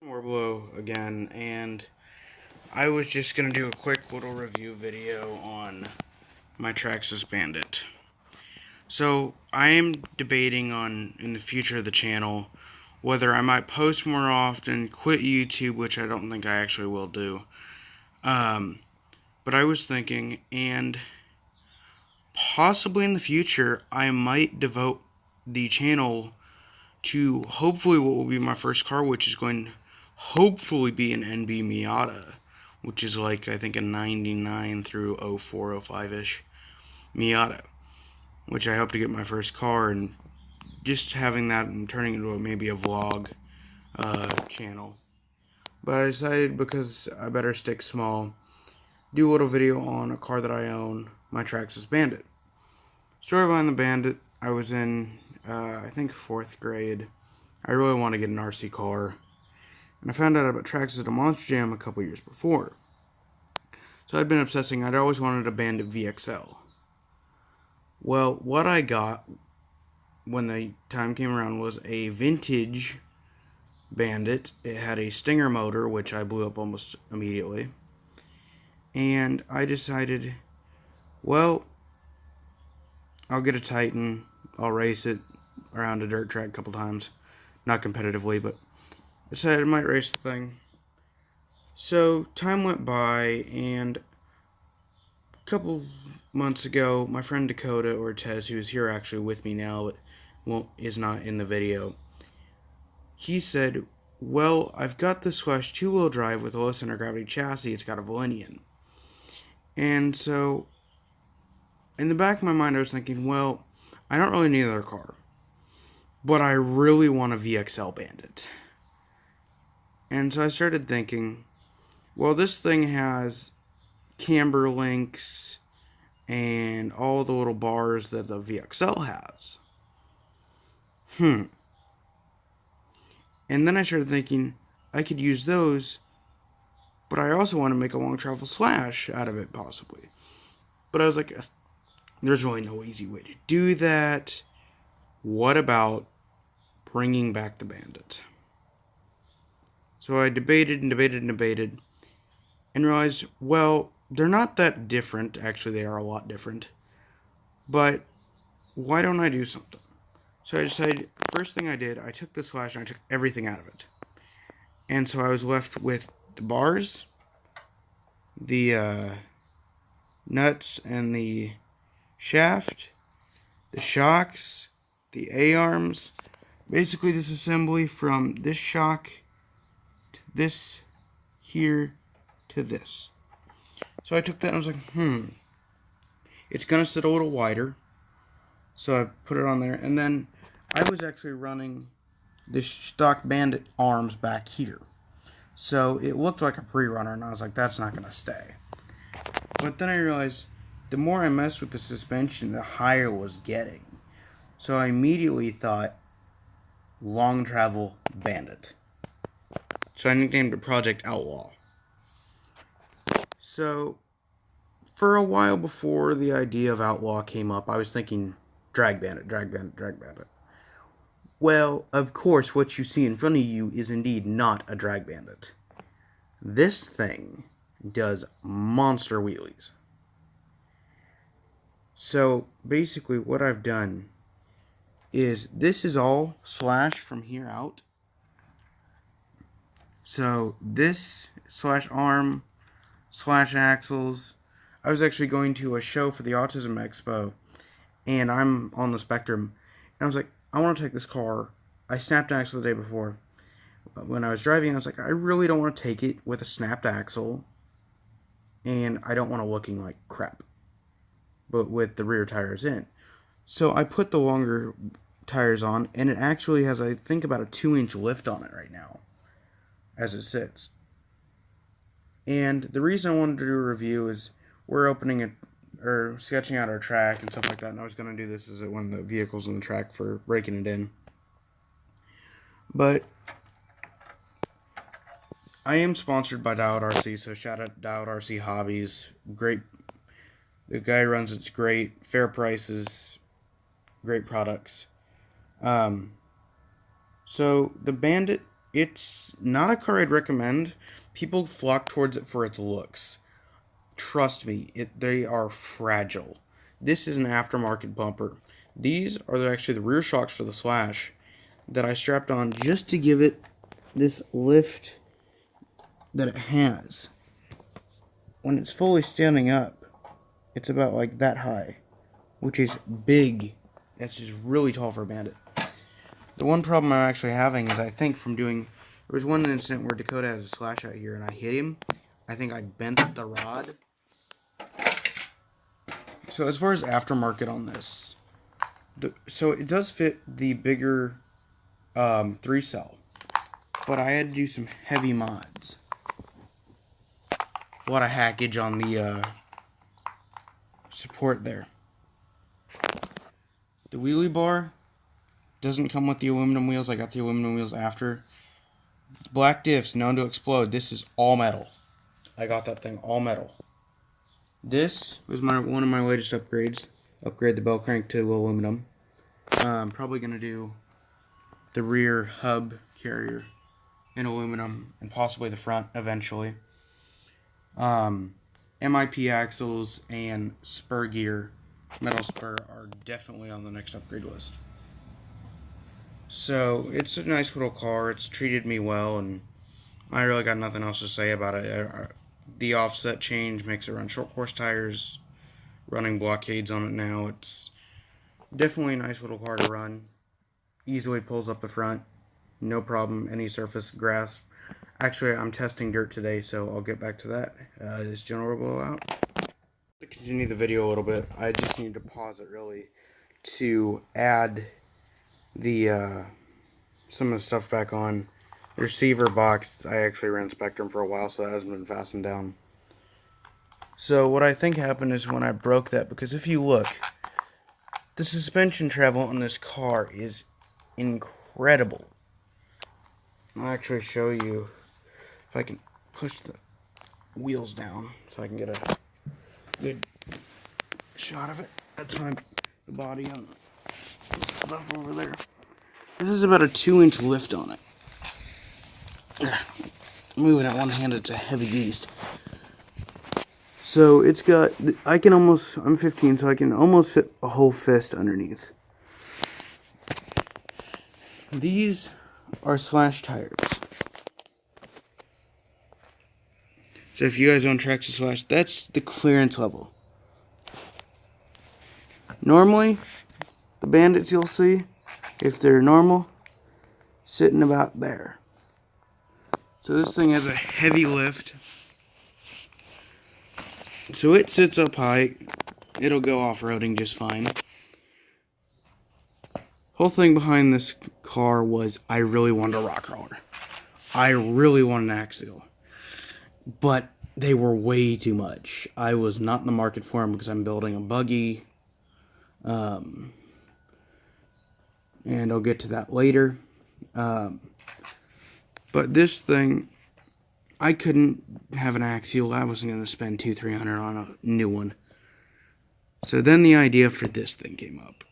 Warblow again, and I was just going to do a quick little review video on my Traxxas Bandit. So, I am debating on, in the future of the channel, whether I might post more often, quit YouTube, which I don't think I actually will do. But I was thinking, and possibly in the future, I might devote the channel to hopefully what will be my first car, which is going to hopefully be an NB Miata, which is like, I think, a 99 through 04, 05-ish Miata, which I hope to get my first car, and just having that and turning into maybe a vlog channel. But I decided, because I better stick small, do a little video on a car that I own, my Traxxas Bandit. Story behind the Bandit: I was in, I think, 4th grade. I really want to get an RC car, and I found out about Traxxas at a Monster Jam a couple years before. So I'd been obsessing. I'd always wanted a Bandit VXL. Well, what I got when the time came around was a vintage Bandit. It had a Stinger motor, which I blew up almost immediately. And I decided, well, I'll get a Titan. I'll race it around a dirt track a couple times. Not competitively, but I decided I might race the thing. So time went by, and a couple months ago, my friend Dakota Ortez, who is here actually with me now, but is not in the video, he said, well, I've got this Slash 2-wheel drive with a low center gravity chassis. It's got a Valenian. And so, in the back of my mind, I was thinking, well, I don't really need another car, but I really want a VXL Bandit. And so I started thinking, well, this thing has camber links and all the little bars that the VXL has. And then I started thinking, I could use those, but I also want to make a long travel Slash out of it, possibly. But I was like, there's really no easy way to do that. What about bringing back the Bandit? So I debated and debated and debated, and realized, well, they're not that different. Actually, they are a lot different. But why don't I do something? So I decided, first thing I did, I took the Slash and I took everything out of it. And so I was left with the bars, the nuts and the shaft, the shocks, the A-arms, basically this assembly from this shock to this here to this. So I took that and I was like, it's going to sit a little wider. So I put it on there, and then I was actually running the stock Bandit arms back here. So it looked like a pre-runner, and I was like, that's not going to stay. But then I realized, the more I messed with the suspension, the higher it was getting. So I immediately thought, long travel Bandit. So I nicknamed it Project Outlaw. So, for a while before the idea of Outlaw came up, I was thinking, Drag Bandit, Drag Bandit, Drag Bandit. Well, of course, what you see in front of you is indeed not a Drag Bandit. This thing does monster wheelies. So, basically, what I've done is, this is all Slash from here out. So, this Slash arm, Slash axles. I was actually going to a show for the Autism Expo, and I'm on the spectrum, and I was like, I want to take this car. I snapped axle the day before. When I was driving, I was like, I really don't want to take it with a snapped axle, and I don't want it looking like crap, but with the rear tires in. So I put the longer tires on, and it actually has, I think, about a 2-inch lift on it right now, as it sits. And the reason I wanted to do a review is, we're opening it, or sketching out our track and stuff like that, and I was going to do this as one of the vehicles on the track for breaking it in. But I am sponsored by Dowd RC, so shout out Dowd RC Hobbies. Great. The guy runs it's great. Fair prices. Great products. So the Bandit It's not a car I'd recommend. People flock towards it for its looks. Trust me, they are fragile. This is an aftermarket bumper. These are actually the rear shocks for the Slash that I strapped on just to give it this lift that it has. When it's fully standing up, it's about like that high, which is big. That's just really tall for a Bandit. The one problem I'm actually having is I think from doing... There was one incident where Dakota has a Slash out here and I hit him. I think I bent the rod. So as far as aftermarket on this, so it does fit the bigger 3-cell, but I had to do some heavy mods. A lot of hackage on the support there. The wheelie bar doesn't come with the aluminum wheels. I got the aluminum wheels after. Black diffs, known to explode. This is all metal. I got that thing all metal. This was one of my latest upgrades. Upgrade the bell crank to aluminum. I'm probably going to do the rear hub carrier in aluminum and possibly the front eventually. MIP axles and spur gear, metal spur, are definitely on the next upgrade list. So it's a nice little car. It's treated me well, and I really got nothing else to say about it. The offset change makes it run short course tires. Running blockades on it now. It's definitely a nice little car to run. Easily pulls up the front. No problem. Any surface, grass. Actually, I'm testing dirt today, so I'll get back to that. This general blowout. To continue the video a little bit, I just need to pause it really to add the some of the stuff back on. The receiver box, I actually ran Spectrum for a while, so that hasn't been fastened down. So what I think happened is when I broke that, because if you look, the suspension travel on this car is incredible. I'll actually show you if I can push the wheels down so I can get a good shot of it. That's the body and stuff over there. This is about a 2-inch lift on it. Moving it one-handed, it's a heavy beast. So it's got, I'm 15, so I can almost fit a whole fist underneath. These are Slash tires. So if you guys own Traxxas Slash, that's the clearance level. Normally, the Bandits you'll see, if they're normal, sitting about there. So this thing has a heavy lift. So it sits up high. It'll go off-roading just fine. Whole thing behind this car was I really wanted a rock crawler. I really wanted an axial. But they were way too much. I was not in the market for them because I'm building a buggy. And I'll get to that later. But this thing, I couldn't have an axial. I wasn't going to spend $200-300 on a new one. So then the idea for this thing came up.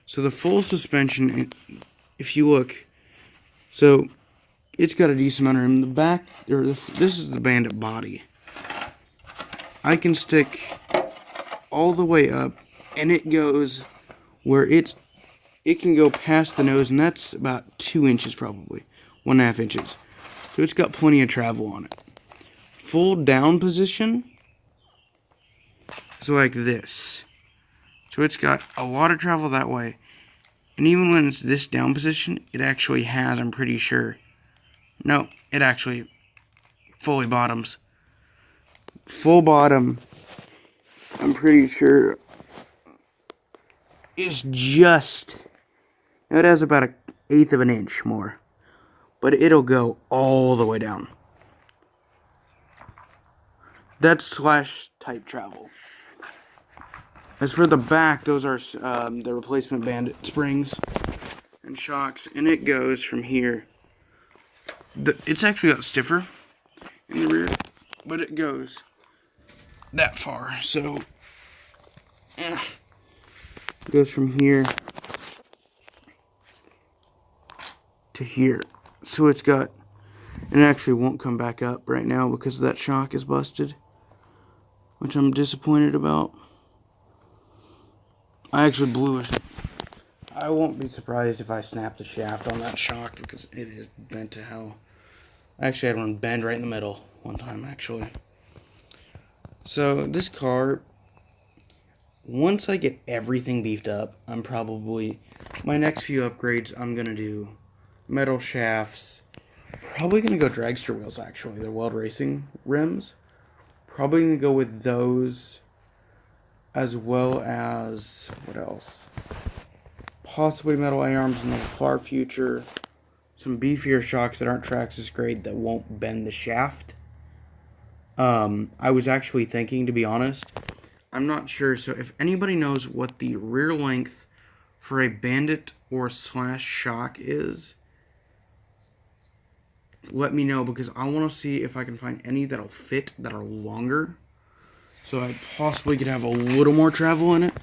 So the full suspension, if you look, so it's got a decent amount of room. The back, this is the Bandit body. I can stick all the way up, and it goes where it can go past the nose, and that's about 2 inches probably, 1.5 inches. So it's got plenty of travel on it. Full down position is like this. So it's got a lot of travel that way. And even when it's this down position, it actually has, I'm pretty sure. No, it actually fully bottoms. Full bottom, I'm pretty sure, is just, it has about 1/8 of an inch more. But it'll go all the way down. That's Slash type travel. As for the back, those are the replacement Bandit springs and shocks, and it goes from here. It's actually got stiffer in the rear, but it goes that far. So it goes from here to here. So it's got, and it actually won't come back up right now because that shock is busted, which I'm disappointed about. I actually blew it. I won't be surprised if I snap the shaft on that shock because it is bent to hell. I actually had one bend right in the middle one time, actually. So this car, once I get everything beefed up, I'm probably, my next few upgrades, I'm going to do metal shafts. Probably going to go dragster wheels, actually. They're World Racing rims. Probably going to go with those, as well as, what else? Possibly metal A-arms in the far future. Some beefier shocks that aren't Traxxas grade that won't bend the shaft. I was actually thinking, to be honest, I'm not sure, so if anybody knows what the rear length for a bandit or slash shock is, let me know, because I want to see if I can find any that'll fit that are longer, so I possibly could have a little more travel in it.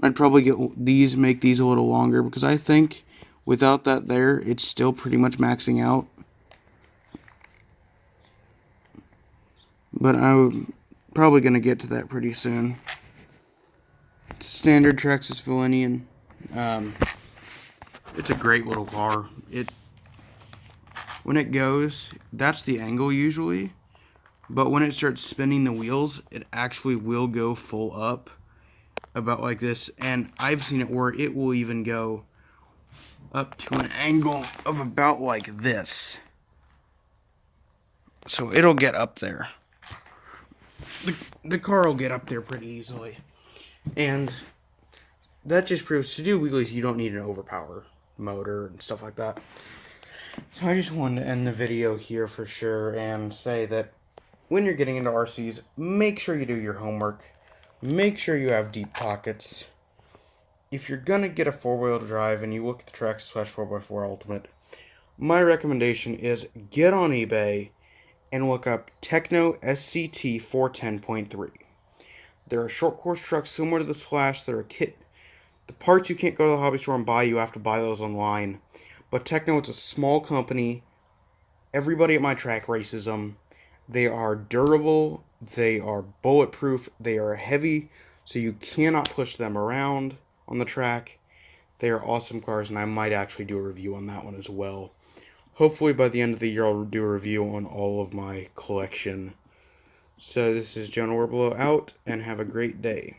I'd probably get these, make these a little longer, because I think without that there, it's still pretty much maxing out. But I'm probably going to get to that pretty soon. Standard Traxxas Villainian. It's a great little car. When it goes, that's the angle usually. But when it starts spinning the wheels, it actually will go full up. About like this. And I've seen it where it will even go up to an angle of about like this. So it'll get up there. The car will get up there pretty easily. And that just proves to do wheelies you don't need an overpower motor and stuff like that. So I just wanted to end the video here for sure and say that when you're getting into RCs, make sure you do your homework. Make sure you have deep pockets. If you're going to get a four-wheel drive and you look at the Traxxas 4x4 Ultimate, my recommendation is get on eBay and look up Techno SCT 410.3. There are short course trucks similar to the Slash that are kit. The parts you can't go to the hobby store and buy, you have to buy those online. But Techno, it's a small company. Everybody at my track races them. They are durable. They are bulletproof. They are heavy, so you cannot push them around on the track. They are awesome cars, and I might actually do a review on that one as well. Hopefully by the end of the year, I'll do a review on all of my collection. So this is Jonah Warblow out, and have a great day.